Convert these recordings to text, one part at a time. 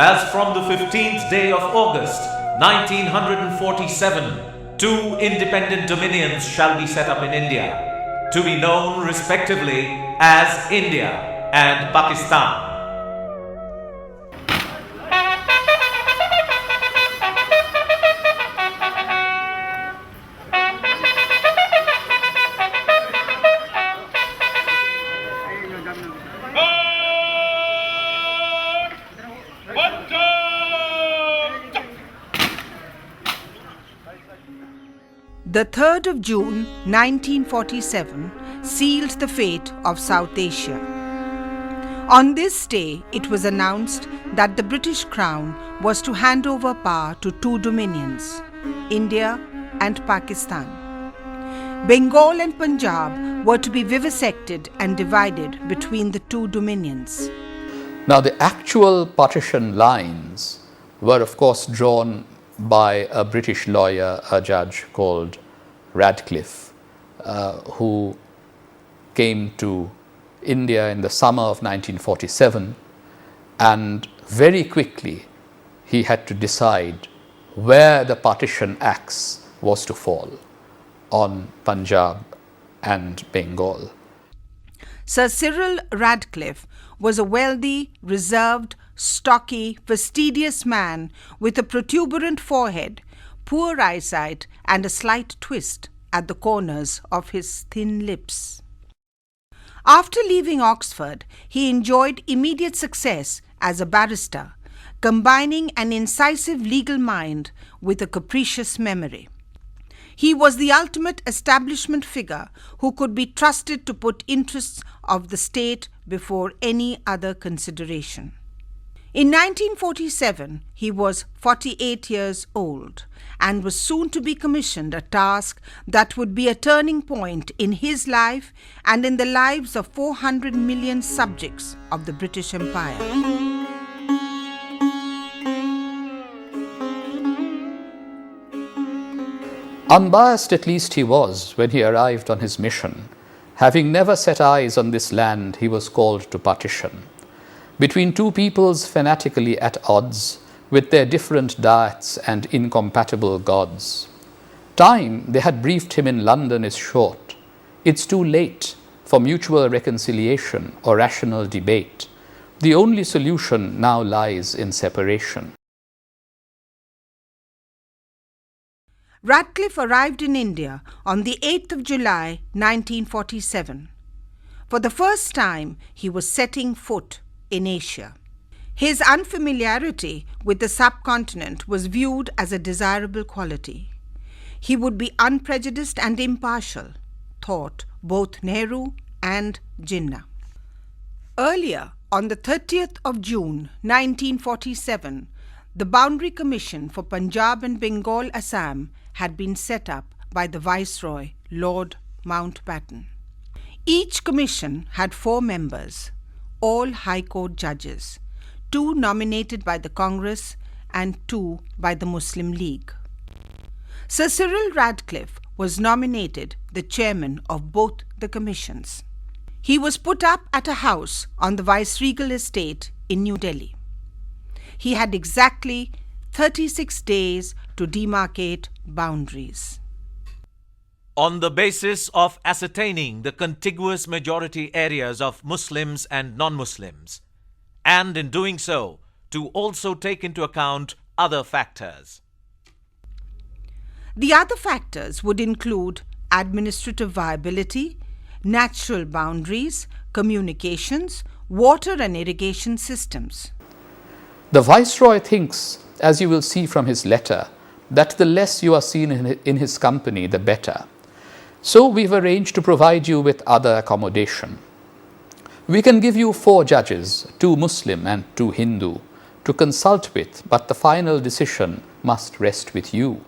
as from the 15th day of August, 1947, two independent dominions shall be set up in India, to be known respectively as India and Pakistan. The 3rd of June 1947 sealed the fate of South Asia. On this day, it was announced that the British Crown was to hand over power to two dominions, India and Pakistan. Bengal and Punjab were to be vivisected and divided between the two dominions. Now, the actual partition lines were, of course, drawn by a British lawyer, a judge called Radcliffe, who came to India in the summer of 1947, and very quickly he had to decide where the partition axe was to fall, on Punjab and Bengal. Sir Cyril Radcliffe was a wealthy, reserved, stocky, fastidious man with a protuberant forehead, poor eyesight, and a slight twist at the corners of his thin lips. After leaving Oxford, he enjoyed immediate success as a barrister, combining an incisive legal mind with a capricious memory. He was the ultimate establishment figure who could be trusted to put interests of the state before any other consideration. In 1947, he was 48 years old and was soon to be commissioned a task that would be a turning point in his life and in the lives of 400 million subjects of the British Empire. Unbiased at least he was when he arrived on his mission. Having never set eyes on this land, he was called to partition. Between two peoples fanatically at odds, with their different diets and incompatible gods. Time they had briefed him in London is short. It's too late for mutual reconciliation or rational debate. The only solution now lies in separation. Radcliffe arrived in India on the 8th of July 1947. For the first time, he was setting foot in Asia. His unfamiliarity with the subcontinent was viewed as a desirable quality. He would be unprejudiced and impartial, thought both Nehru and Jinnah. Earlier, on the 30th of June 1947, the Boundary Commission for Punjab and Bengal, Assam, had been set up by the Viceroy, Lord Mountbatten. Each commission had 4 members, all High Court judges, 2 nominated by the Congress and 2 by the Muslim League. Sir Cyril Radcliffe was nominated the chairman of both the commissions. He was put up at a house on the Viceregal estate in New Delhi. He had exactly 36 days to demarcate boundaries. On the basis of ascertaining the contiguous majority areas of Muslims and non-Muslims, and in doing so, to also take into account other factors. The other factors would include administrative viability, natural boundaries, communications, water and irrigation systems. The Viceroy thinks, as you will see from his letter, that the less you are seen in his company, the better. So we've arranged to provide you with other accommodation. We can give you 4 judges, 2 Muslim and 2 Hindu, to consult with, but the final decision must rest with you.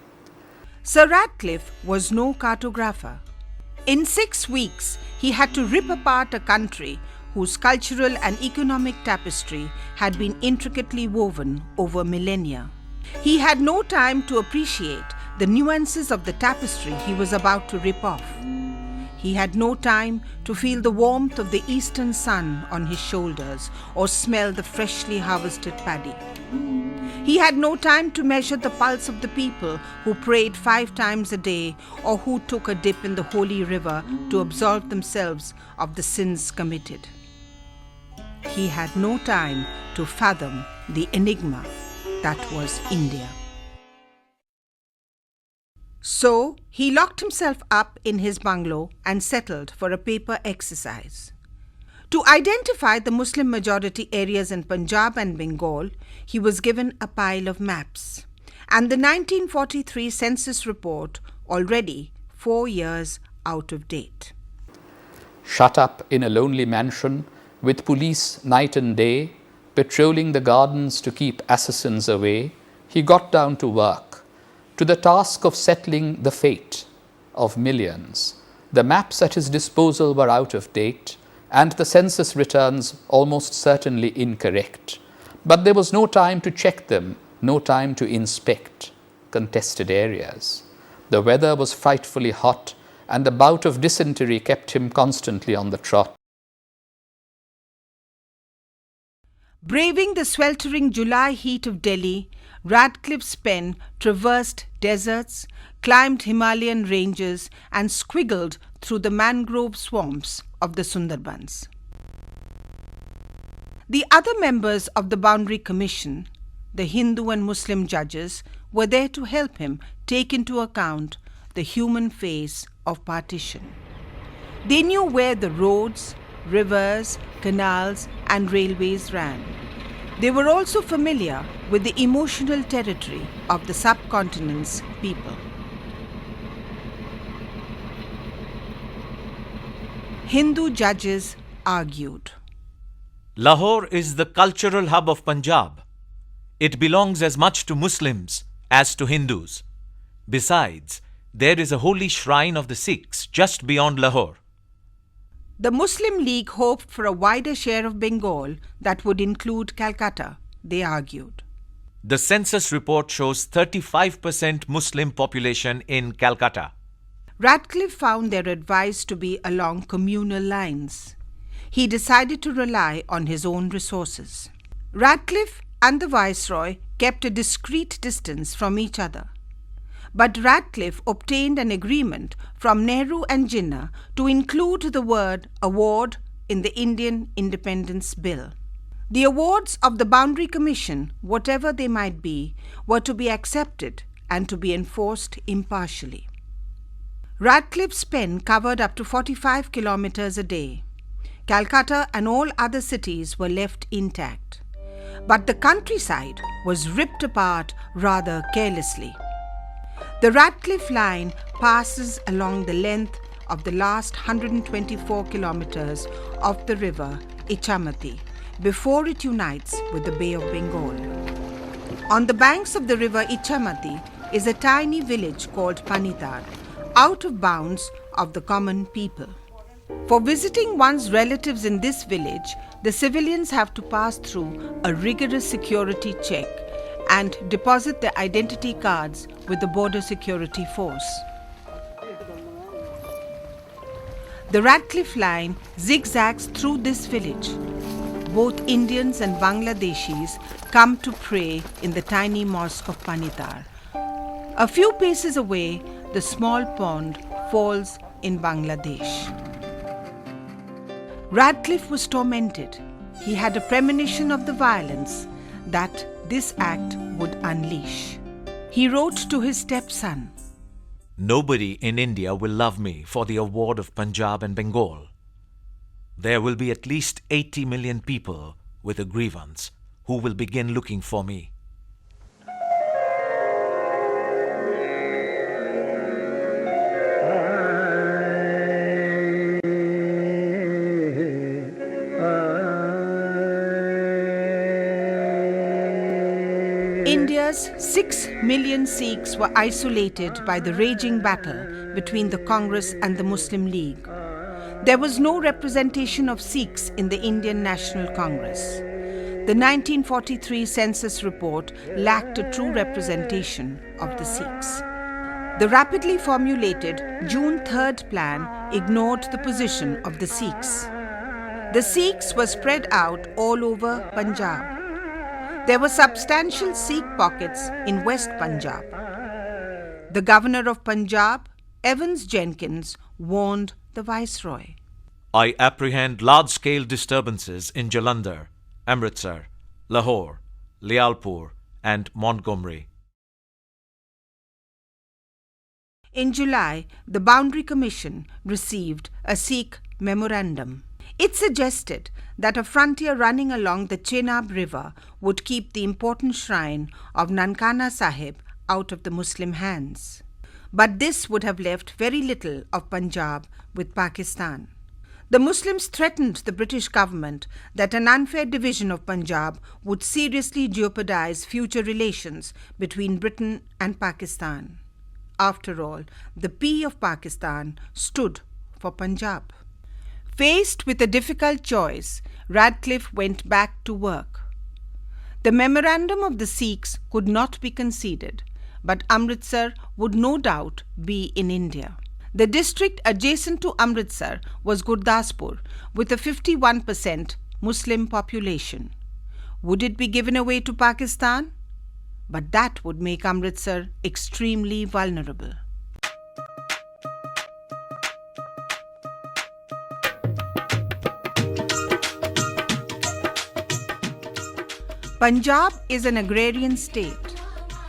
Sir Radcliffe was no cartographer. In 6 weeks, he had to rip apart a country whose cultural and economic tapestry had been intricately woven over millennia. He had no time to appreciate the nuances of the tapestry he was about to rip off. He had no time to feel the warmth of the eastern sun on his shoulders or smell the freshly harvested paddy. He had no time to measure the pulse of the people who prayed 5 times a day or who took a dip in the holy river to absolve themselves of the sins committed. He had no time to fathom the enigma that was India. So he locked himself up in his bungalow and settled for a paper exercise. To identify the Muslim majority areas in Punjab and Bengal, he was given a pile of maps and the 1943 census report, already 4 years out of date. Shut up in a lonely mansion with police night and day, patrolling the gardens to keep assassins away, he got down to work, to the task of settling the fate of millions. The maps at his disposal were out of date, and the census returns almost certainly incorrect. But there was no time to check them, no time to inspect contested areas. The weather was frightfully hot, and the bout of dysentery kept him constantly on the trot. Braving the sweltering July heat of Delhi, Radcliffe's pen traversed deserts, climbed Himalayan ranges, and squiggled through the mangrove swamps of the Sundarbans. The other members of the Boundary Commission, the Hindu and Muslim judges, were there to help him take into account the human face of partition. They knew where the roads, rivers, canals, and railways ran. They were also familiar with the emotional territory of the subcontinent's people. Hindu judges argued. Lahore is the cultural hub of Punjab. It belongs as much to Muslims as to Hindus. Besides, there is a holy shrine of the Sikhs just beyond Lahore. The Muslim League hoped for a wider share of Bengal that would include Calcutta, they argued. The census report shows 35% Muslim population in Calcutta. Radcliffe found their advice to be along communal lines. He decided to rely on his own resources. Radcliffe and the Viceroy kept a discreet distance from each other. But Radcliffe obtained an agreement from Nehru and Jinnah to include the word award in the Indian Independence Bill. The awards of the Boundary Commission, whatever they might be, were to be accepted and to be enforced impartially. Radcliffe's pen covered up to 45 kilometers a day. Calcutta and all other cities were left intact. But the countryside was ripped apart rather carelessly. The Radcliffe line passes along the length of the last 124 kilometers of the river Ichamati before it unites with the Bay of Bengal. On the banks of the river Ichamati is a tiny village called Panitar, out of bounds of the common people. For visiting one's relatives in this village, the civilians have to pass through a rigorous security check and deposit their identity cards with the border security force. The Radcliffe line zigzags through this village. Both Indians and Bangladeshis come to pray in the tiny mosque of Panitar. A few paces away, the small pond falls in Bangladesh. Radcliffe was tormented. He had a premonition of the violence that this act would unleash. He wrote to his stepson, Nobody in India will love me for the award of Punjab and Bengal. There will be at least 80 million people with a grievance who will begin looking for me. India's 6 million Sikhs were isolated by the raging battle between the Congress and the Muslim League. There was no representation of Sikhs in the Indian National Congress. The 1943 census report lacked a true representation of the Sikhs. The rapidly formulated June 3rd plan ignored the position of the Sikhs. The Sikhs were spread out all over Punjab. There were substantial Sikh pockets in West Punjab. The governor of Punjab, Evans Jenkins, warned the viceroy. I apprehend large-scale disturbances in Jalandhar, Amritsar, Lahore, Lialpur and Montgomery. In July, the Boundary Commission received a Sikh memorandum. It suggested that a frontier running along the Chenab River would keep the important shrine of Nankana Sahib out of the Muslim hands. But this would have left very little of Punjab with Pakistan. The Muslims threatened the British government that an unfair division of Punjab would seriously jeopardize future relations between Britain and Pakistan. After all, the P of Pakistan stood for Punjab. Faced with a difficult choice, Radcliffe went back to work. The memorandum of the Sikhs could not be conceded, but Amritsar would no doubt be in India. The district adjacent to Amritsar was Gurdaspur, with a 51% Muslim population. Would it be given away to Pakistan? But that would make Amritsar extremely vulnerable. Punjab is an agrarian state.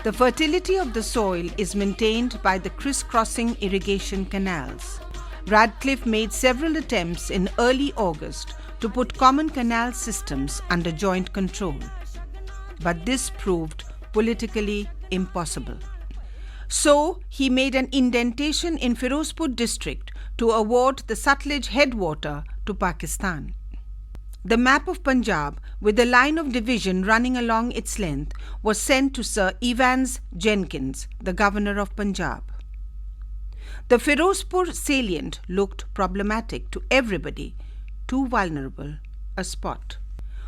The fertility of the soil is maintained by the crisscrossing irrigation canals. Radcliffe made several attempts in early August to put common canal systems under joint control. But this proved politically impossible. So he made an indentation in Firozpur district to award the Sutlej headwater to Pakistan. The map of Punjab, with a line of division running along its length, was sent to Sir Evans Jenkins, the governor of Punjab. The Firozpur salient looked problematic to everybody, too vulnerable a spot.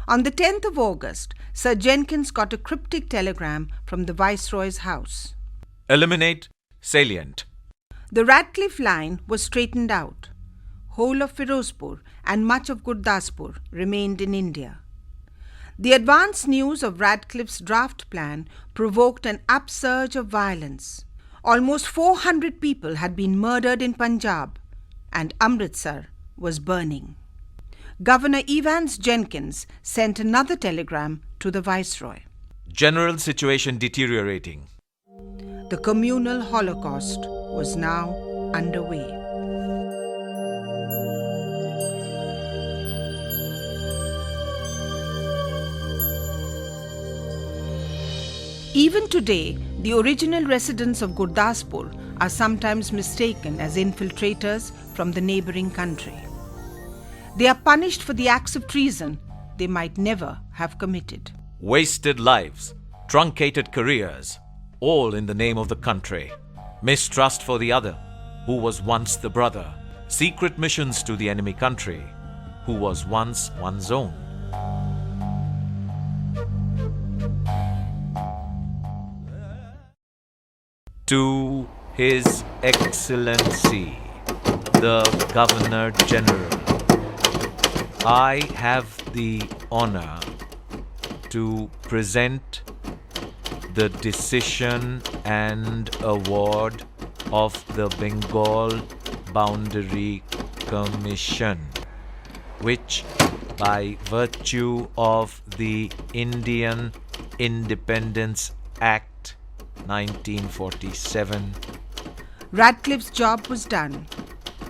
On the 10th of August, Sir Jenkins got a cryptic telegram from the Viceroy's house. Eliminate salient. The Radcliffe line was straightened out. Whole of Firozpur and much of Gurdaspur remained in India. The advance news of Radcliffe's draft plan provoked an upsurge of violence. Almost 400 people had been murdered in Punjab, and Amritsar was burning. Governor Evans Jenkins sent another telegram to the Viceroy. General situation deteriorating. The communal holocaust was now underway. Even today, the original residents of Gurdaspur are sometimes mistaken as infiltrators from the neighboring country. They are punished for the acts of treason they might never have committed. Wasted lives, truncated careers, all in the name of the country. Mistrust for the other, who was once the brother. Secret missions to the enemy country, who was once one's own. To His Excellency, the Governor General, I have the honor to present the decision and award of the Bengal Boundary Commission, which by virtue of the Indian Independence Act 1947. Radcliffe's job was done.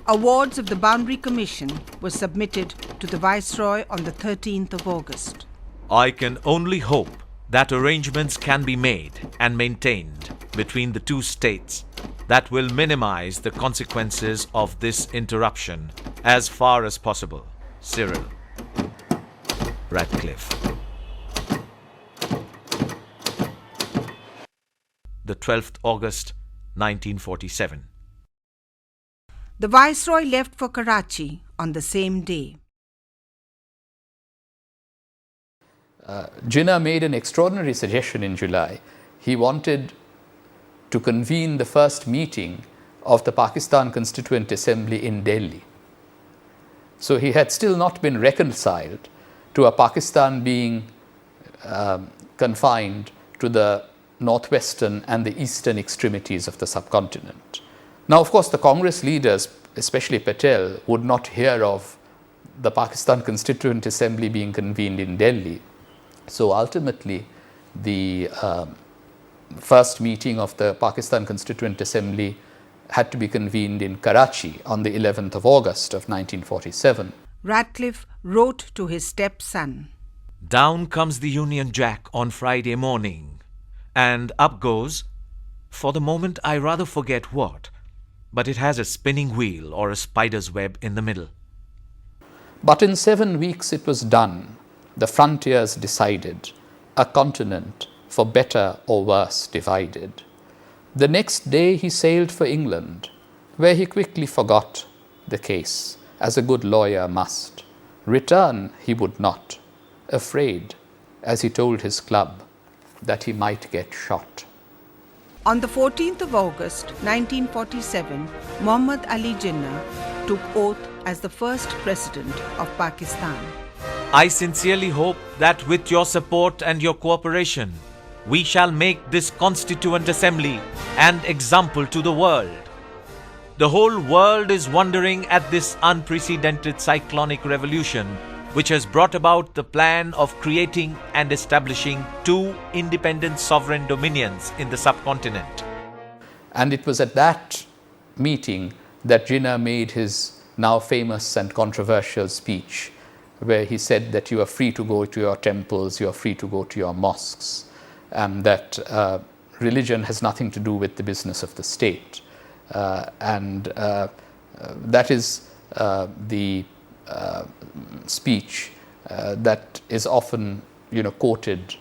Awards of the Boundary Commission were submitted to the Viceroy on the 13th of August. I can only hope that arrangements can be made and maintained between the two states that will minimize the consequences of this interruption as far as possible. Cyril Radcliffe. The 12th August 1947. The Viceroy left for Karachi on the same day. Jinnah made an extraordinary suggestion in July. He wanted to convene the first meeting of the Pakistan Constituent Assembly in Delhi. So he had still not been reconciled to a Pakistan being confined to the northwestern and the eastern extremities of the subcontinent. Now, of course, the Congress leaders, especially Patel, would not hear of the Pakistan Constituent Assembly being convened in Delhi. So ultimately, the first meeting of the Pakistan Constituent Assembly had to be convened in Karachi on the 11th of August of 1947. Radcliffe wrote to his stepson, Down comes the Union Jack on Friday morning, and up goes, for the moment I rather forget what, but it has a spinning wheel or a spider's web in the middle. But in 7 weeks it was done, the frontiers decided, a continent for better or worse divided. The next day he sailed for England, where he quickly forgot the case, as a good lawyer must. Return he would not, afraid, as he told his club, that he might get shot. On the 14th of August 1947, Muhammad Ali Jinnah took oath as the first president of Pakistan. I sincerely hope that with your support and your cooperation, we shall make this Constituent Assembly an example to the world. The whole world is wondering at this unprecedented cyclonic revolution which has brought about the plan of creating and establishing 2 independent sovereign dominions in the subcontinent. And it was at that meeting that Jinnah made his now famous and controversial speech, where he said that you are free to go to your temples, you are free to go to your mosques, and that religion has nothing to do with the business of the state. That is the speech that is often, quoted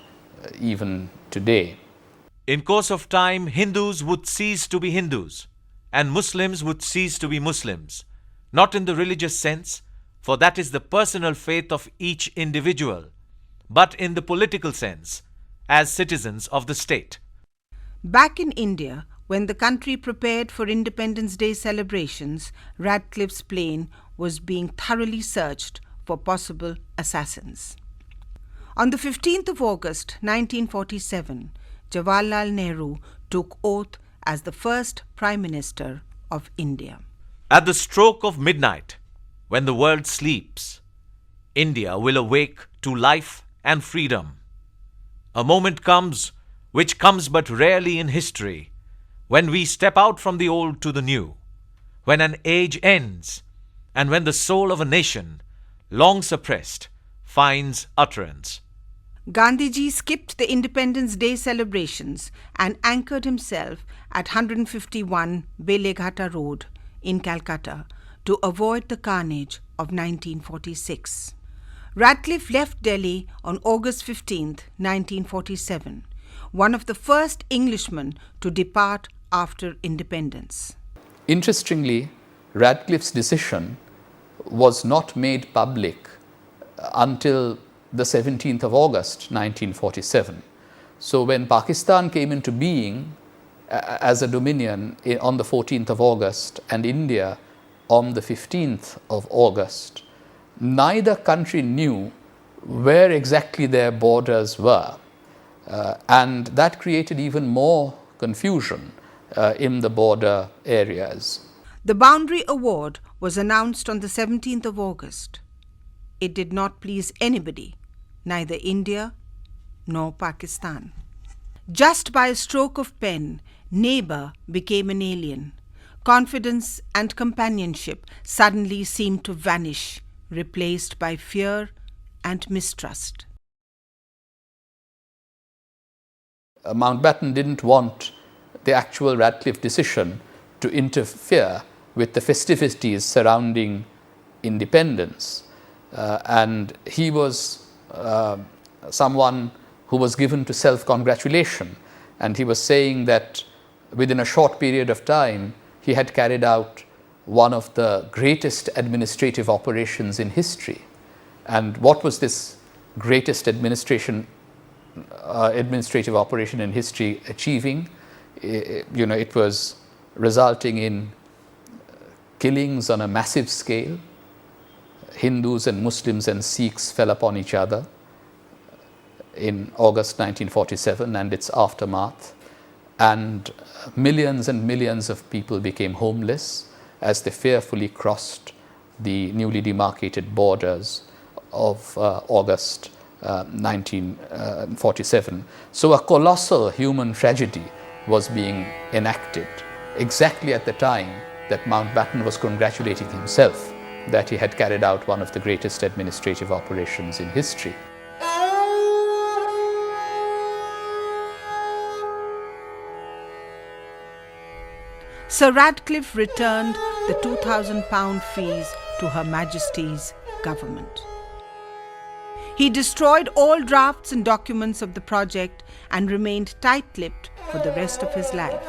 even today. In course of time, Hindus would cease to be Hindus, and Muslims would cease to be Muslims, not in the religious sense, for that is the personal faith of each individual, but in the political sense, as citizens of the state. Back in India, when the country prepared for Independence Day celebrations, Radcliffe's plane was being thoroughly searched for possible assassins. On the 15th of August 1947, Jawaharlal Nehru took oath as the first Prime Minister of India. At the stroke of midnight, when the world sleeps, India will awake to life and freedom. A moment comes, which comes but rarely in history, when we step out from the old to the new, when an age ends, and when the soul of a nation, long suppressed, finds utterance. Gandhiji skipped the Independence Day celebrations and anchored himself at 151 Beleghata Road in Calcutta to avoid the carnage of 1946. Radcliffe left Delhi on August 15, 1947, one of the first Englishmen to depart after independence. Interestingly, Radcliffe's decision was not made public until the 17th of August 1947. So when Pakistan came into being as a dominion on the 14th of August and India on the 15th of August, neither country knew where exactly their borders were. And that created even more confusion in the border areas. The Boundary Award was announced on the 17th of August. It did not please anybody, neither India nor Pakistan. Just by a stroke of pen, neighbor became an alien. Confidence and companionship suddenly seemed to vanish, replaced by fear and mistrust. Mountbatten didn't want the actual Radcliffe decision to interfere with the festivities surrounding independence. And he was someone who was given to self-congratulation. And he was saying that within a short period of time, he had carried out one of the greatest administrative operations in history. And what was this greatest administrative operation in history achieving? It was resulting in killings on a massive scale. Hindus and Muslims and Sikhs fell upon each other in August 1947 and its aftermath, and millions of people became homeless as they fearfully crossed the newly demarcated borders of August 1947. So a colossal human tragedy was being enacted exactly at the time that Mountbatten was congratulating himself that he had carried out one of the greatest administrative operations in history. Sir Radcliffe returned the £2,000 fees to Her Majesty's government. He destroyed all drafts and documents of the project and remained tight-lipped for the rest of his life.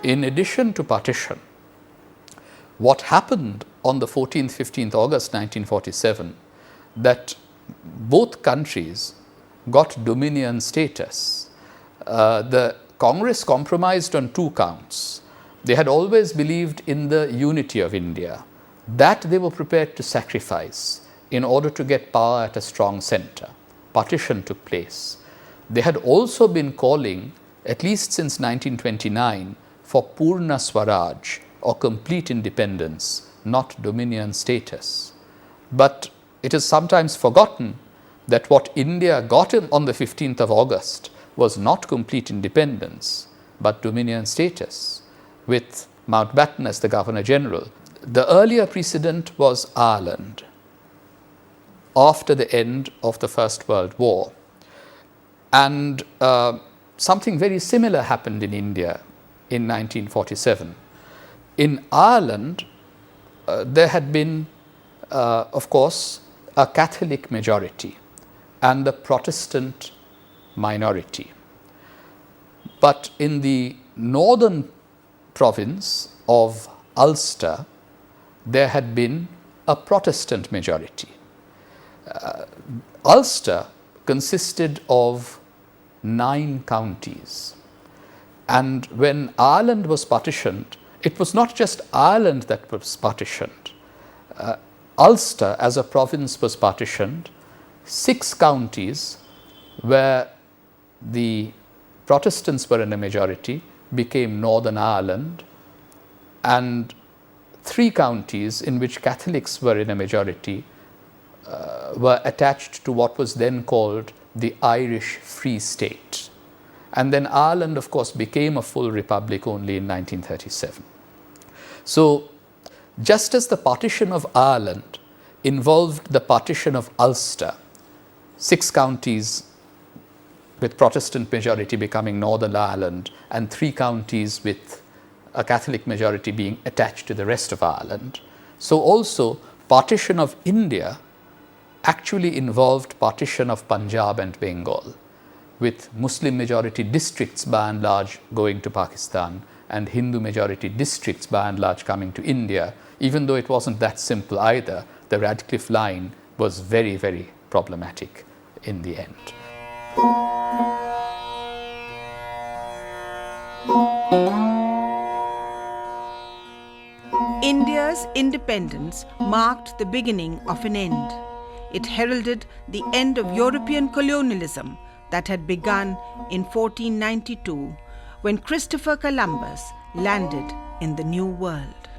In addition to partition, what happened on the 14th, 15th August 1947, that both countries got dominion status. The Congress compromised on 2 counts. They had always believed in the unity of India. That they were prepared to sacrifice in order to get power at a strong center. Partition took place. They had also been calling, at least since 1929, for Purna Swaraj, or complete independence, not dominion status. But it is sometimes forgotten that what India got on the 15th of August was not complete independence, but dominion status, with Mountbatten as the Governor General. The earlier precedent was Ireland, after the end of the First World War. And something very similar happened in India in 1947. In Ireland, there had been, of course, a Catholic majority and a Protestant minority. But in the northern province of Ulster, there had been a Protestant majority. Ulster consisted of 9 counties. And when Ireland was partitioned, it was not just Ireland that was partitioned. Ulster as a province was partitioned. 6 counties where the Protestants were in a majority became Northern Ireland, and 3 counties in which Catholics were in a majority were attached to what was then called the Irish Free State. And then Ireland, of course, became a full republic only in 1937. So, just as the partition of Ireland involved the partition of Ulster, 6 counties with Protestant majority becoming Northern Ireland and 3 counties with a Catholic majority being attached to the rest of Ireland, so also partition of India actually involved partition of Punjab and Bengal, with Muslim majority districts by and large going to Pakistan and Hindu majority districts by and large coming to India. Even though it wasn't that simple either, the Radcliffe line was very, very problematic in the end. India's independence marked the beginning of an end. It heralded the end of European colonialism that had begun in 1492 when Christopher Columbus landed in the New World.